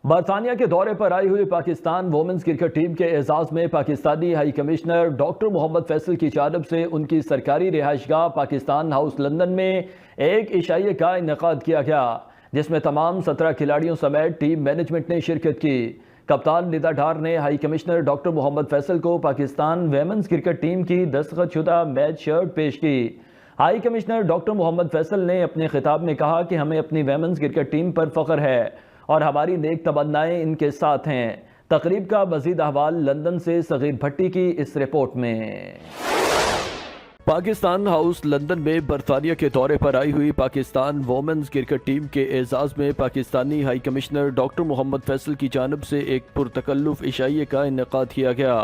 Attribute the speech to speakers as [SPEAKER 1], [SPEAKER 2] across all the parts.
[SPEAKER 1] برطانیہ کے دورے پر آئی ہوئی پاکستان وومنز کرکٹ ٹیم کے اعزاز میں پاکستانی ہائی کمشنر ڈاکٹر محمد فیصل کی جانب سے ان کی سرکاری رہائش گاہ پاکستان ہاؤس لندن میں ایک عشائیے کا انعقاد کیا گیا، جس میں تمام 17 کھلاڑیوں سمیت ٹیم مینجمنٹ نے شرکت کی۔ کپتان ندا ڈار نے ہائی کمشنر ڈاکٹر محمد فیصل کو پاکستان ویمنز کرکٹ ٹیم کی دستخط شدہ میچ شرٹ پیش کی۔ ہائی کمشنر ڈاکٹر محمد فیصل نے اپنے خطاب میں کہا کہ ہمیں اپنی ویمنز کرکٹ ٹیم پر فخر ہے اور ہماری نیک تمنائیں ان کے ساتھ ہیں۔ تقریب کا مزید احوال لندن سے صغیر بھٹی کی اس رپورٹ میں۔ پاکستان ہاؤس لندن میں برطانیہ کے دورے پر آئی ہوئی پاکستان وومنز کرکٹ ٹیم کے اعزاز میں پاکستانی ہائی کمشنر ڈاکٹر محمد فیصل کی جانب سے ایک پرتکلف عشائیے کا انعقاد کیا گیا۔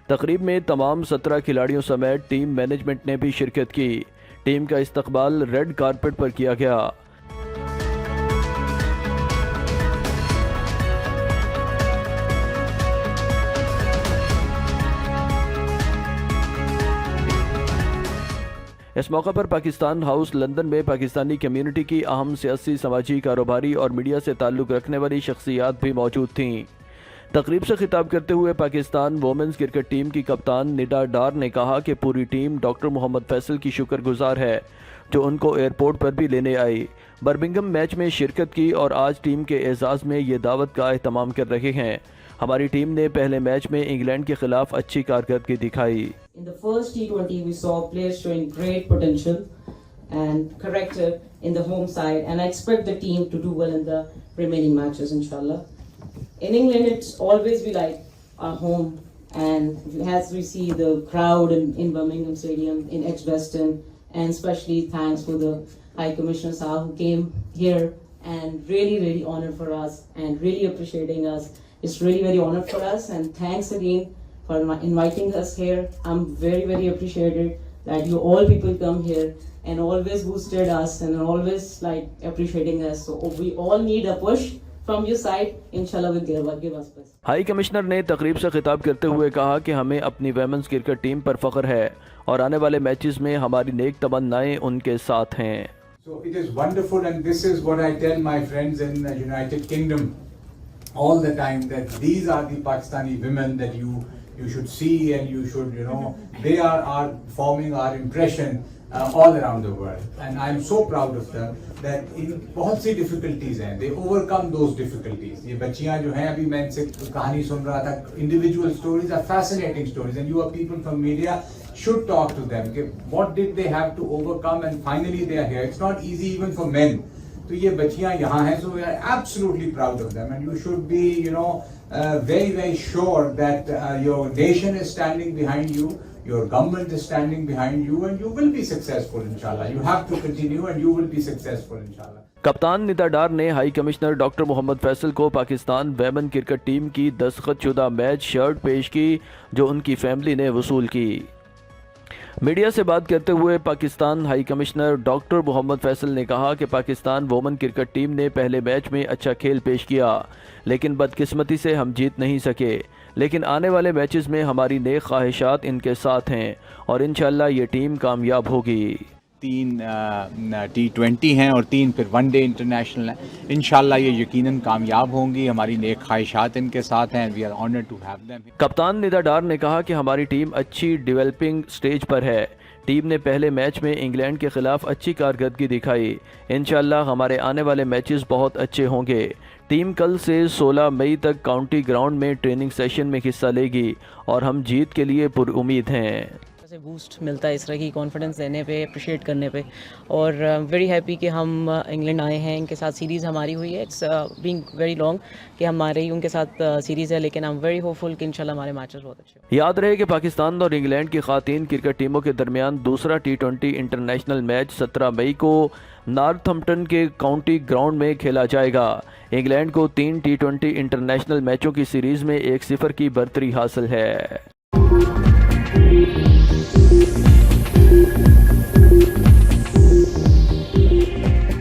[SPEAKER 1] تقریب میں تمام 17 کھلاڑیوں سمیت ٹیم مینجمنٹ نے بھی شرکت کی۔ ٹیم کا استقبال ریڈ کارپٹ پر کیا گیا۔ اس موقع پر پاکستان ہاؤس لندن میں پاکستانی کمیونٹی کی اہم سیاسی، سماجی، کاروباری اور میڈیا سے تعلق رکھنے والی شخصیات بھی موجود تھیں۔ تقریب سے خطاب کرتے ہوئے پاکستان وومنز کرکٹ ٹیم کی کپتان ندا ڈار نے کہا کہ پوری ٹیم ڈاکٹر محمد فیصل کی شکر گزار ہے جو ان کو ایئرپورٹ پر بھی لینے آئی، برمنگھم میچ میں شرکت کی اور آج ٹیم کے اعزاز میں یہ دعوت کا اہتمام کر رہے ہیں۔ ہماری ٹیم نے پہلے میچ میں انگلینڈ کے خلاف اچھی کارکردگی دکھائی۔
[SPEAKER 2] In the first T20 we saw players showing great potential and character in the home side, and I expect the team to do well in the remaining matches inshallah. In England it's always be like our home, and as we see the crowd in Birmingham Stadium in Edgbaston, and especially thanks for the High Commissioner Sahab who came here and really honored for us and really appreciating us. It's really very honored for us, and thanks again for inviting us here. I'm very appreciated that you all people come here and always boosted us and always like appreciating us. So we all need a push from your side. Inshallah will give us best.
[SPEAKER 1] High commissioner نے تقریب سے خطاب کرتے ہوئے کہا کہ ہمیں اپنی ویمنز کرکٹ ٹیم پر فخر ہے اور آنے والے میچز میں ہماری نیک تمنائیں ان کے ساتھ ہیں۔
[SPEAKER 3] So it is wonderful, and this is what I tell my friends in the United Kingdom all the time, that these are the Pakistani women that you should see, and you should, they are forming our impression all around the world, and I'm so proud of them that in بہت سی difficulties ہیں they overcome those difficulties. یہ بچیاں جو ہیں ابھی میں ان سے کہانی سن رہا تھا، individual stories are fascinating stories, and you are people from media should talk to them کہ what did they have to overcome and finally they are here. It's not easy even for men. تو یہ بچیاں یہاں ہیں, so we are absolutely proud of them, and you should be very sure that your nation is standing behind you, your government is standing behind you, and you will be successful inshallah. You have to continue and you will be successful inshallah.
[SPEAKER 1] کپتان ندا ڈار نے high commissioner doctor محمد فیصل کو Pakistan women cricket team کی دستخط شدہ match shirt پیش کی جو ان کی فیملی نے وصول کی۔ میڈیا سے بات کرتے ہوئے پاکستان ہائی کمشنر ڈاکٹر محمد فیصل نے کہا کہ پاکستان وومن کرکٹ ٹیم نے پہلے میچ میں اچھا کھیل پیش کیا لیکن بدقسمتی سے ہم جیت نہیں سکے، لیکن آنے والے میچز میں ہماری نیک خواہشات ان کے ساتھ ہیں اور انشاءاللہ یہ ٹیم کامیاب ہوگی۔
[SPEAKER 4] 3 T20 ہیں اور 3 پھر ون ڈے انٹرنیشنل ہیں، انشاءاللہ یہ یقیناً کامیاب ہوں گی، ہماری نیک خواہشات ان کے ساتھ ہیں، we are honoured to have them.
[SPEAKER 1] کپتان ندا ڈار نے کہا کہ ہماری ٹیم اچھی ڈیولپنگ سٹیج پر ہے، ٹیم نے پہلے میچ میں انگلینڈ کے خلاف اچھی کارکردگی دکھائی، انشاءاللہ ہمارے آنے والے میچز بہت اچھے ہوں گے۔ ٹیم کل سے 16 مئی تک کاؤنٹی گراؤنڈ میں ٹریننگ سیشن میں حصہ لے گی اور ہم جیت کے لیے پر امید ہیں۔
[SPEAKER 2] سے بوسٹ ملتا ہے اس طرح کی کانفیڈنس دینے پہ، اپریشیٹ کرنے پہ، اور ویری ہیپی کہ ہم انگلینڈ آئے ہیں، ان کے ساتھ سیریز ہماری ہوئی ہے، اٹس بینگ ویری لانگ کہ ہمارے ان کے ساتھ سیریز ہے، لیکن ہم ویری ہوپ فل کہ انشاءاللہ ہمارے میچز بہت اچھے ہوں۔
[SPEAKER 1] یاد رہے کہ پاکستان اور انگلینڈ کی خواتین کرکٹ ٹیموں کے درمیان دوسرا T20 انٹرنیشنل میچ 17 مئی کو نارتھمپٹن کے کاؤنٹی گراؤنڈ میں کھیلا جائے گا۔ انگلینڈ کو 3 T20 انٹرنیشنل میچوں کی سیریز میں 1-0 کی برتری حاصل ہے۔